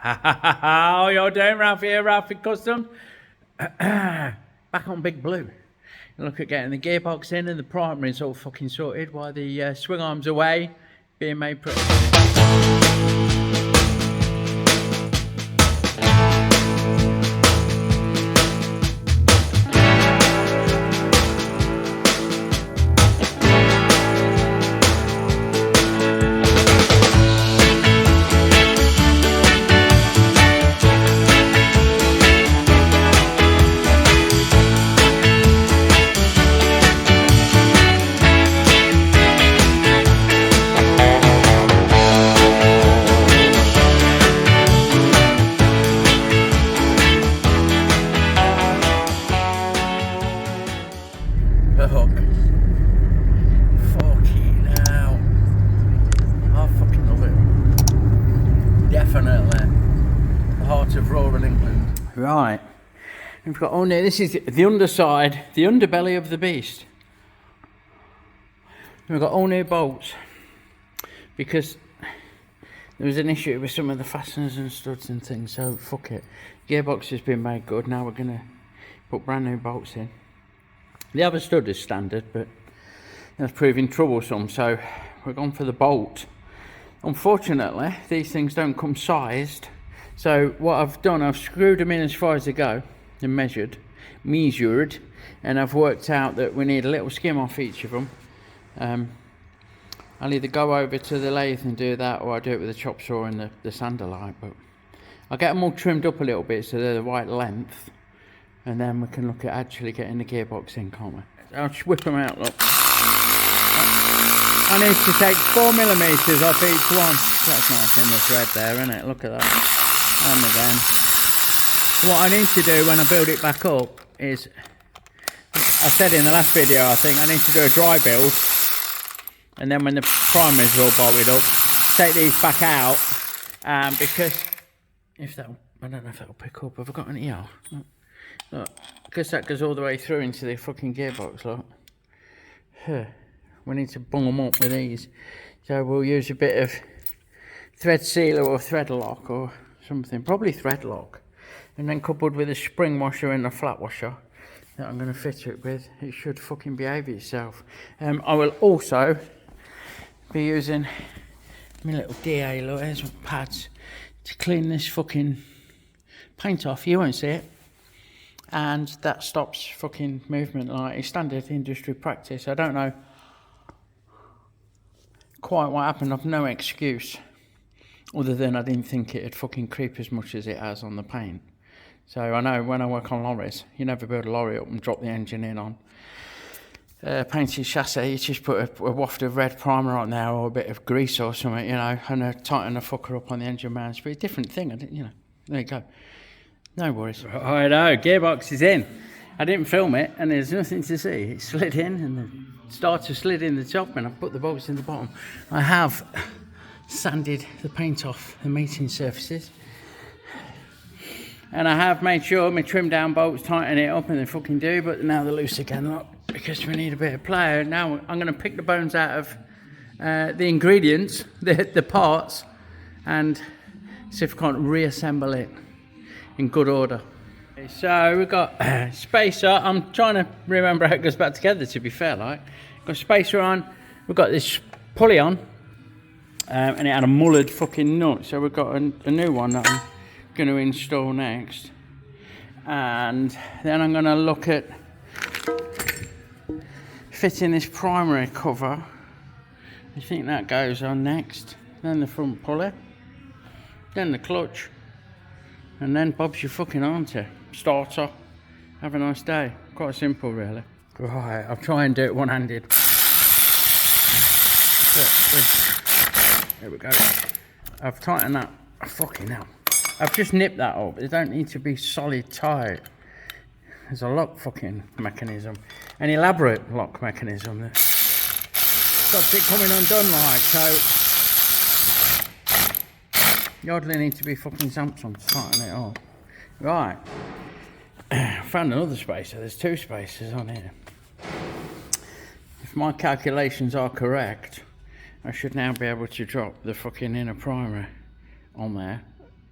How you doing, Ralfy here, Ralfy Customs? Back on Big Blue. Look at getting the gearbox in and the primary's all fucking sorted while the swing arm's away, being made pretty. Look. Fucking hell. I fucking love it. Definitely. The heart of rural England. Right. We've got on there, this is the underside, the underbelly of the beast. We've got all new bolts because there was an issue with some of the fasteners and studs and things, so fuck it. Gearbox has been made good, now we're gonna put brand new bolts in. The other stud is standard, but that's proving troublesome, so we're going for the bolt. Unfortunately, these things don't come sized, so what I've done, I've screwed them in as far as they go and measured, and I've worked out that we need a little skim off each of them. I'll either go over to the lathe and do that, or I'll do it with the chop saw and the sander light, but I'll get them all trimmed up a little bit so they're the right length. And then we can look at actually getting the gearbox in, can't we? I'll just whip them out, look. I need to take 4mm off each one. That's nice in the thread there, isn't it? Look at that. And again. What I need to do when I build it back up is, I said in the last video, I think I need to do a dry build. And then when the primaries are all bolted up, take these back out. Because, if that'll, I don't know if that'll pick up. Have I got an ER? Look, because that goes all the way through into the fucking gearbox, look. We need to bung them up with these. So we'll use a bit of thread sealer or thread lock or something. Probably thread lock. And then coupled with a spring washer and a flat washer that I'm going to fit it with, it should fucking behave itself. I will also be using my little DA, look, there's my pads, to clean this fucking paint off. You won't see it. And that stops fucking movement, like it's standard industry practice. I don't know quite what happened. I've no excuse other than I didn't think it'd fucking creep as much as it has on the paint. So I know when I work on lorries, you never build a lorry up and drop the engine in on painted chassis. You just put a waft of red primer on there or a bit of grease or something, you know, and tighten the fucker up on the engine mounts. But a different thing, you know. There you go. No worries. I know, gearbox is in. I didn't film it and there's nothing to see. It slid in and the starter slid in the top and I've put the bolts in the bottom. I have sanded the paint off the mating surfaces. And I have made sure my trim down bolts tighten it up and they fucking do, but now they're loose again, look, because we need a bit of play. Now I'm going to pick the bones out of the ingredients, the parts, and see if I can't reassemble it in good order. So we've got spacer. I'm trying to remember how it goes back together, to be fair, like. Got spacer on, we've got this pulley on, and it had a mullered fucking nut, so we've got a new one that I'm going to install next. And then I'm going to look at fitting this primary cover. I think that goes on next. Then the front pulley, then the clutch. And then Bob's your fucking auntie. Starter. Have a nice day. Quite simple, really. Right, I'll try and do it one-handed. There we go. I've tightened that. Fucking hell. I've just nipped that up. They don't need to be solid tight. There's a lock fucking mechanism. An elaborate lock mechanism. Stops it coming undone like, so you hardly need to be fucking Samsung to tighten it up. Right. Found another spacer. There's two spacers on here. If my calculations are correct, I should now be able to drop the fucking inner primer on there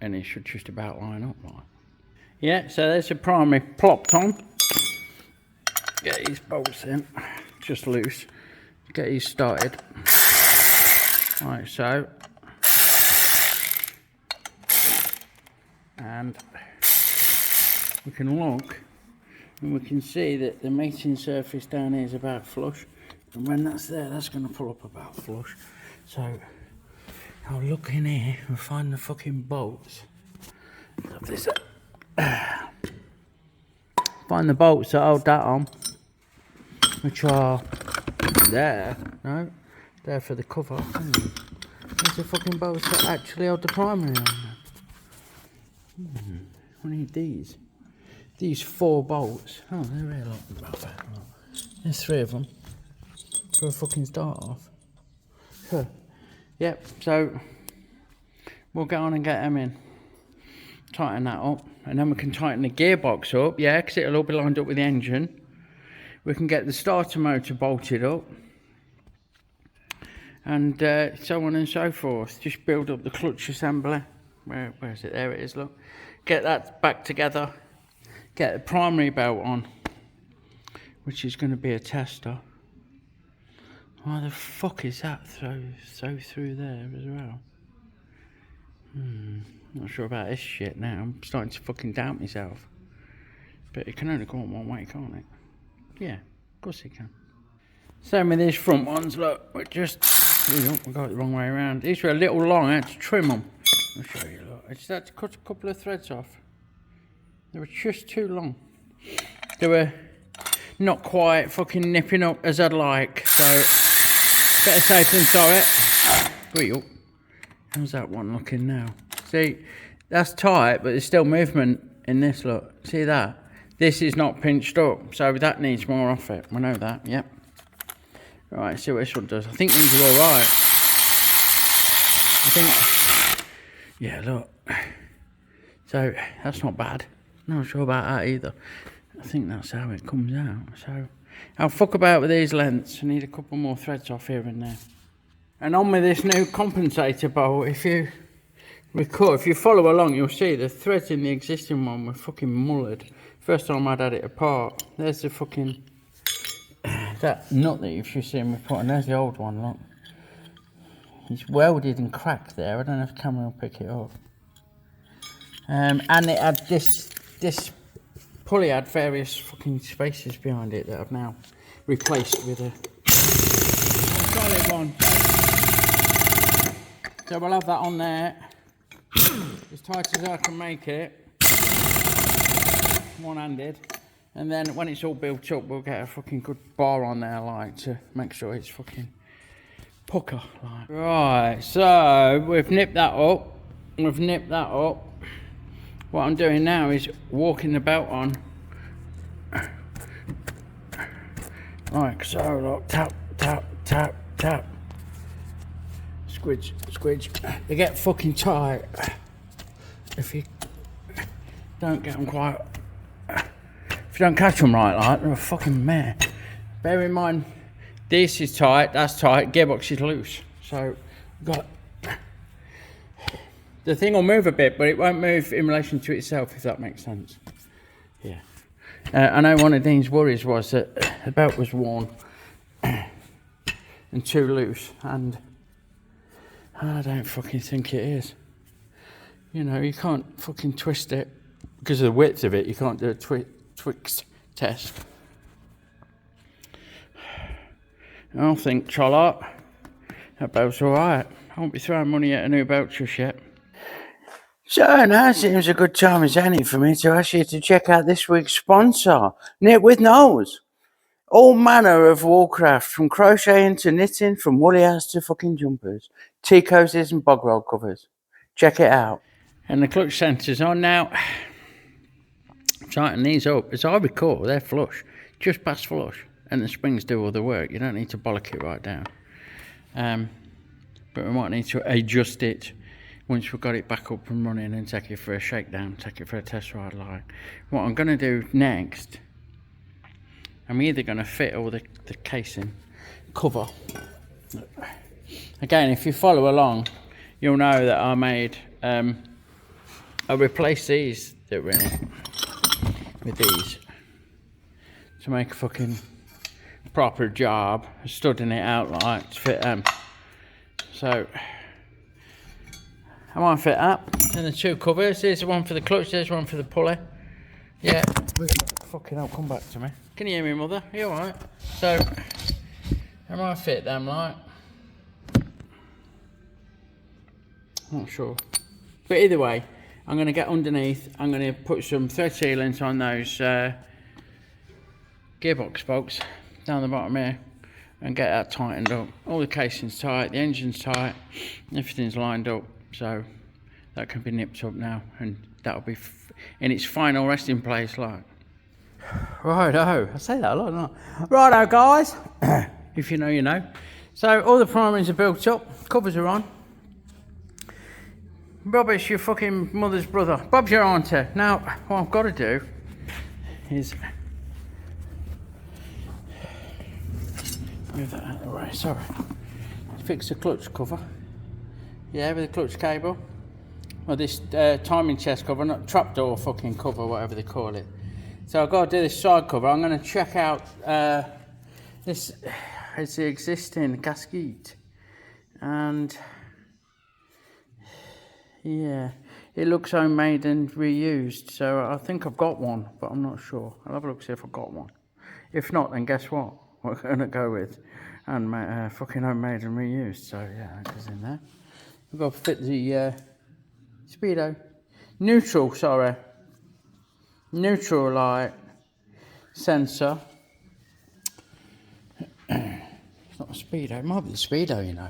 and it should just about line up right. Yeah, so there's the primary plopped on. Get these bolts in, just loose. Get these started. Like so. And we can look and we can see that the mating surface down here is about flush. And when that's there, that's going to pull up about flush. So I'll look in here and find the fucking bolts. Find the bolts that hold that on, which are there. No, there for the cover. There's the fucking bolts that actually hold the primary on there. I need these. These 4 bolts. Oh, they're really look. There's 3 of them for a fucking start off. Huh. Yep, so we'll get on and get them in. Tighten that up, and then we can tighten the gearbox up, yeah, because it'll all be lined up with the engine. We can get the starter motor bolted up, and so on and so forth. Just build up the clutch assembly. Where is it? There it is, look. Get that back together. Get the primary belt on, which is going to be a tester. Why the fuck is that through there as well? Not sure about this shit now. I'm starting to fucking doubt myself. But it can only go on one way, can't it? Yeah, of course it can. Same with these front ones, look. We got it the wrong way around. These were a little long, I had to trim them. I'll show you, look. I just had to cut a couple of threads off. They were just too long. They were not quite fucking nipping up as I'd like. So, better safe than sorry. How's that one looking now? See, that's tight, but there's still movement in this, look. See that? This is not pinched up, so that needs more off it. We know that, yep. Right, see what this one does. I think these are all right. Yeah, look. So, that's not bad. Not sure about that either. I think that's how it comes out. So, I'll fuck about with these lengths. I need a couple more threads off here and there. And on with this new compensator bolt, if you recall, if you follow along, you'll see the threads in the existing one were fucking mullered. First time I'd had it apart. There's the fucking, that nut that you've just seen me put, and there's the old one, look. It's welded and cracked there. I don't know if the camera will pick it up. And it had this pulley had various fucking spaces behind it that I've now replaced with a solid one. So we'll have that on there, as tight as I can make it, one-handed, and then when it's all built up, we'll get a fucking good bar on there, like, to make sure it's fucking pucker, like. Right, so we've nipped that up. What I'm doing now is walking the belt on, like so, look, tap, tap, tap, tap. Squidge. They get fucking tight if you don't get them quite. If you don't catch them right, like, they're a fucking mare. Bear in mind, this is tight, that's tight, gearbox is loose. So, got the thing will move a bit, but it won't move in relation to itself, if that makes sense. Yeah. I know one of Dean's worries was that the belt was worn and too loose, and I don't fucking think it is. You know, you can't fucking twist it because of the width of it. You can't do a Twix test. I don't think, Charlotte, that belt's alright. I won't be throwing money at a new belt just yet. So now seems a good time as any for me to ask you to check out this week's sponsor, Knit with Nose. All manner of woolcraft, from crocheting to knitting, from woolly hats to fucking jumpers, tea cozies and bog roll covers. Check it out. And the clutch sensor's on now. Tighten these up. As I recall, they're flush, just past flush, and the springs do all the work. You don't need to bollock it right down. But we might need to adjust it once we've got it back up and running and take it for a shakedown, take it for a test ride. Like what I'm going to do next, I'm either going to fit all the casing cover. Again, if you follow along, you'll know that I made I'll replace these that were in it with these to make a fucking proper job, studding it out like to fit them. So I might fit that. And the two covers, there's one for the clutch, there's one for the pulley. Yeah, fucking hell, come back to me. Can you hear me, mother? Are you alright? So I might fit them like. Not sure. But either way, I'm going to get underneath, I'm going to put some thread sealant on those gearbox bolts down the bottom here and get that tightened up. All the casing's tight, the engine's tight, everything's lined up, so that can be nipped up now and that'll be in its final resting place like. Righto, I say that a lot, don't I? Righto guys, if you know you know. So all the primaries are built up, covers are on. Robert's your fucking mother's brother. Bob's your auntie. Now, what I've got to do is move that out of the way. Sorry. Fix the clutch cover. Yeah, with the clutch cable. Or this timing chest cover, not trapdoor fucking cover, whatever they call it. So I've got to do this side cover. I'm going to check out this. It's the existing gasket, and yeah, it looks homemade and reused, so I think I've got one, but I'm not sure. I'll have a look, see if I've got one. If not, then guess what? We're going to go with and fucking homemade and reused, so yeah, that goes in there. We've got to fit the speedo. Neutral light sensor. It's not a speedo, it might be the speedo, you know.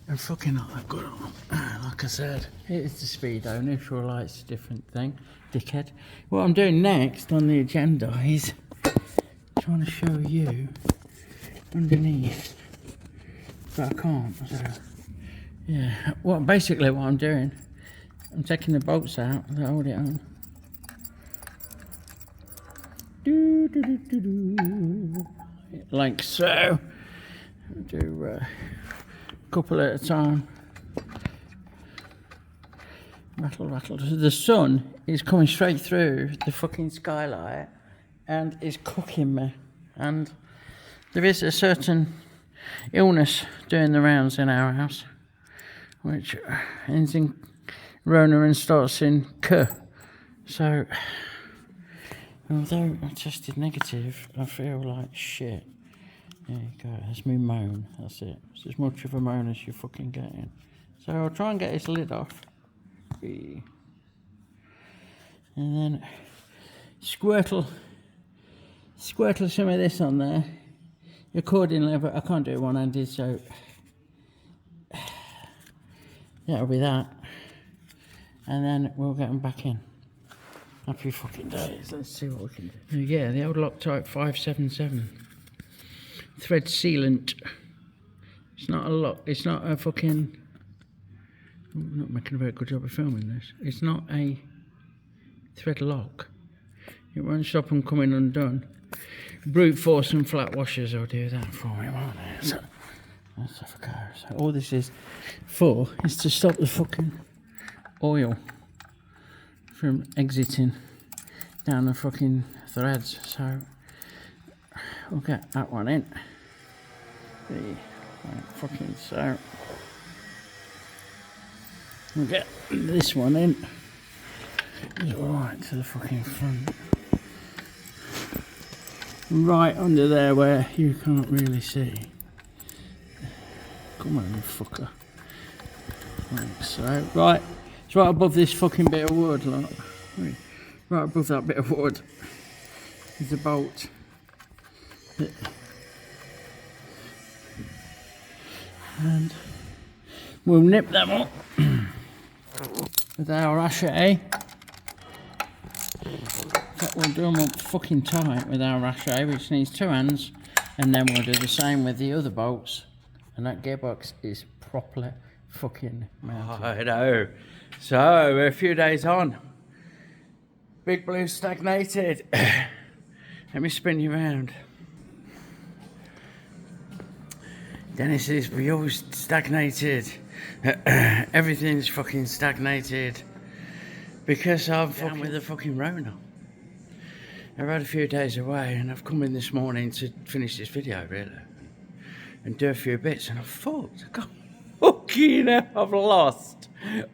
And fucking not that good on. Like I said, it is the speedo. Neutral light's a different thing, dickhead. What I'm doing next on the agenda is trying to show you underneath, but I can't. So yeah, basically what I'm doing, I'm taking the bolts out that hold it on. Like so. Do a couple at a time. Rattle. The sun is coming straight through the fucking skylight and is cooking me. And there is a certain illness doing the rounds in our house, which ends in Rona and starts in K. So, although I tested negative, I feel like shit. There you go, that's me moan, that's it. It's as much of a moan as you're fucking getting. So I'll try and get this lid off. And then squirtle some of this on there accordingly, but I can't do it one-handed, so that'll be that. And then we'll get them back in. Happy fucking days, let's see what we can do. Yeah, the old Loctite 577. Thread sealant. It's not a lot, it's not a fucking... I'm not making a very good job of filming this. It's not a thread lock. It won't stop them coming undone. Brute force and flat washers will do that for me, won't they? So, let's have a go. So all this is for is to stop the fucking oil from exiting down the fucking threads. So we'll get that one in. Fucking so. We'll get this one in. Right to the fucking front. Right under there where you can't really see. Come on, you fucker. Like so. Right. It's right above this fucking bit of wood, look. Right above that bit of wood is a bolt. And we'll nip them up with our rachet. We'll do them up fucking tight with our rachet, which needs 2 hands, and then we'll do the same with the other bolts. And that gearbox is properly fucking mounted. I know. So we're a few days on. Big Blue stagnated. Let me spin you round. Dennis is, we always stagnated. Everything's fucking stagnated. because I'm down with the fucking Rona. I've had a few days away and I've come in this morning to finish this video really and do a few bits and I'm fucked. I got fucking hell, I've lost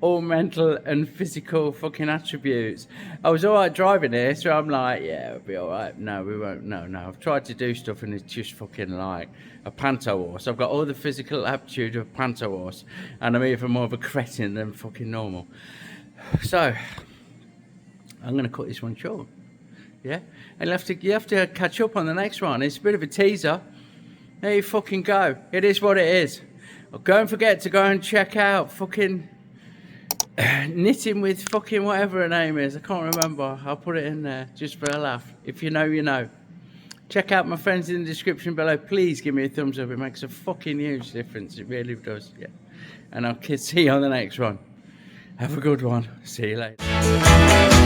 all mental and physical fucking attributes. I was alright driving here, so I'm like, yeah, it'll be alright. No, we won't. No. I've tried to do stuff and it's just fucking like a panto horse. I've got all the physical aptitude of a panto horse and I'm even more of a cretin than fucking normal. So, I'm going to cut this one short. Yeah? And you have to catch up on the next one. It's a bit of a teaser. There you fucking go. It is what it is. Don't forget to go and check out fucking Knitting with fucking whatever her name is. I can't remember. I'll put it in there just for a laugh. If you know, you know. Check out my friends in the description below. Please give me a thumbs up. It makes a fucking huge difference. It really does. Yeah. And I'll see you on the next one. Have a good one. See you later.